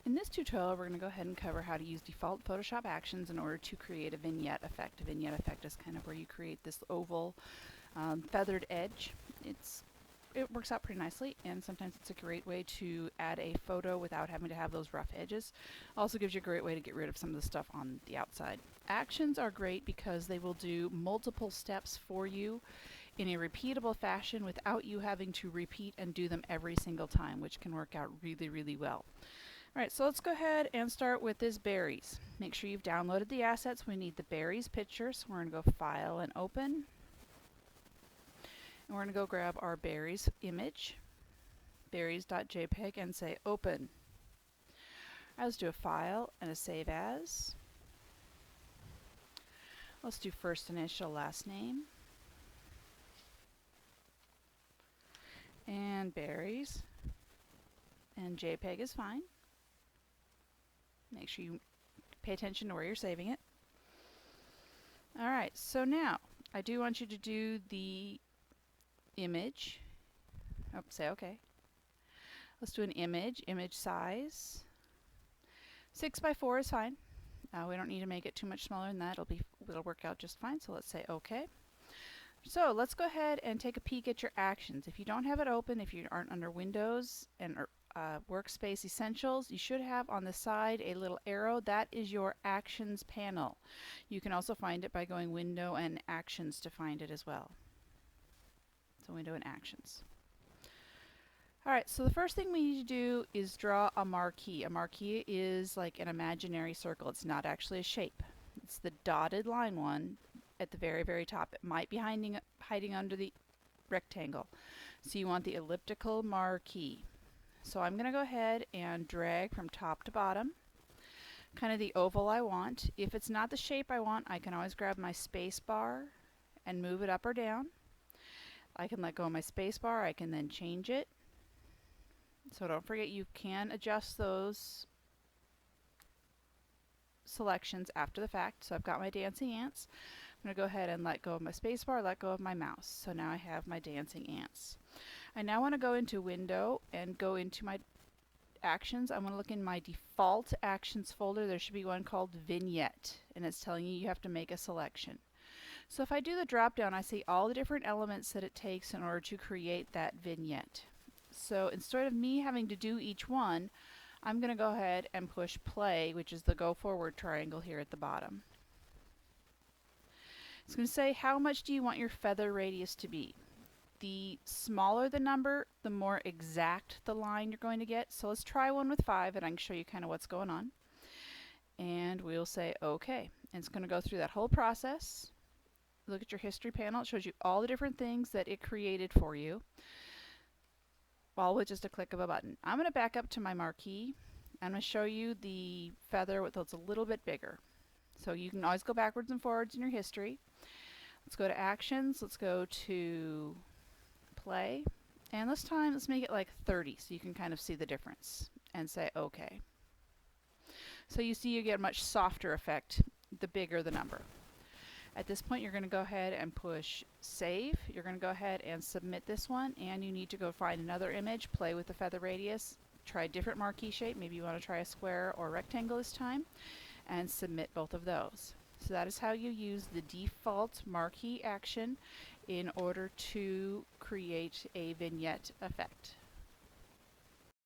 In this tutorial, we're going to go ahead and cover how to use default Photoshop actions in order to create a vignette effect. A vignette effect is kind of where you create this oval feathered edge. It works out pretty nicely, and sometimes it's a great way to add a photo without having to have those rough edges. Also gives you a great way to get rid of some of the stuff on the outside. Actions are great because they will do multiple steps for you in a repeatable fashion without you having to repeat and do them every single time, which can work out really, really well. Alright, so let's go ahead and start with this berries. Make sure you've downloaded the assets. We need the berries picture, so we're going to go File and Open. And we're going to go grab our berries image, berries.jpg, and say Open. Let's do a File and a Save As. Let's do first initial, last name. And berries. And JPEG is fine. Make sure you pay attention to where you're saving it. Alright, so now I do want you to do the image. Oh, say OK. Let's do an image size. 6x4 is fine. We don't need to make it too much smaller than that. It'll work out just fine. So let's say OK. So let's go ahead and take a peek at your actions. If you don't have it open, if you aren't under Windows and Workspace Essentials, you should have on the side a little arrow. That is your Actions panel. You can also find it by going Window and Actions to find it as well. So Window and Actions. Alright, so the first thing we need to do is draw a marquee. A marquee is like an imaginary circle. It's not actually a shape. It's the dotted line one at the very, very top. It might be hiding under the rectangle. So you want the elliptical marquee. So I'm going to go ahead and drag from top to bottom, kind of the oval I want. If it's not the shape I want, I can always grab my space bar and move it up or down. I can let go of my space bar. I can then change it. So don't forget, you can adjust those selections after the fact. So I've got my dancing ants. I'm going to go ahead and let go of my space bar, let go of my mouse. So now I have my dancing ants. I now want to go into Window and go into my Actions. I want to look in my default Actions folder. There should be one called Vignette, and it's telling you have to make a selection. So if I do the drop down, I see all the different elements that it takes in order to create that vignette. So instead of me having to do each one, I'm going to go ahead and push play, which is the go forward triangle here at the bottom. It's going to say, how much do you want your feather radius to be? The smaller the number, the more exact the line you're going to get. So let's try one with 5, and I can show you kind of what's going on. And we'll say OK. And it's going to go through that whole process. Look at your history panel. It shows you all the different things that it created for you, all with just a click of a button. I'm going to back up to my marquee. I'm going to show you the feather that's a little bit bigger. So you can always go backwards and forwards in your history. Let's go to Actions. Let's go to Play. And this time, let's make it like 30 so you can kind of see the difference. And say OK. So you see you get a much softer effect the bigger the number. At this point, you're going to go ahead and push Save. You're going to go ahead and submit this one, and you need to go find another image, play with the feather radius, try a different marquee shape. Maybe you want to try a square or rectangle this time, and submit both of those. So that is how you use the default marquee action in order to create a vignette effect.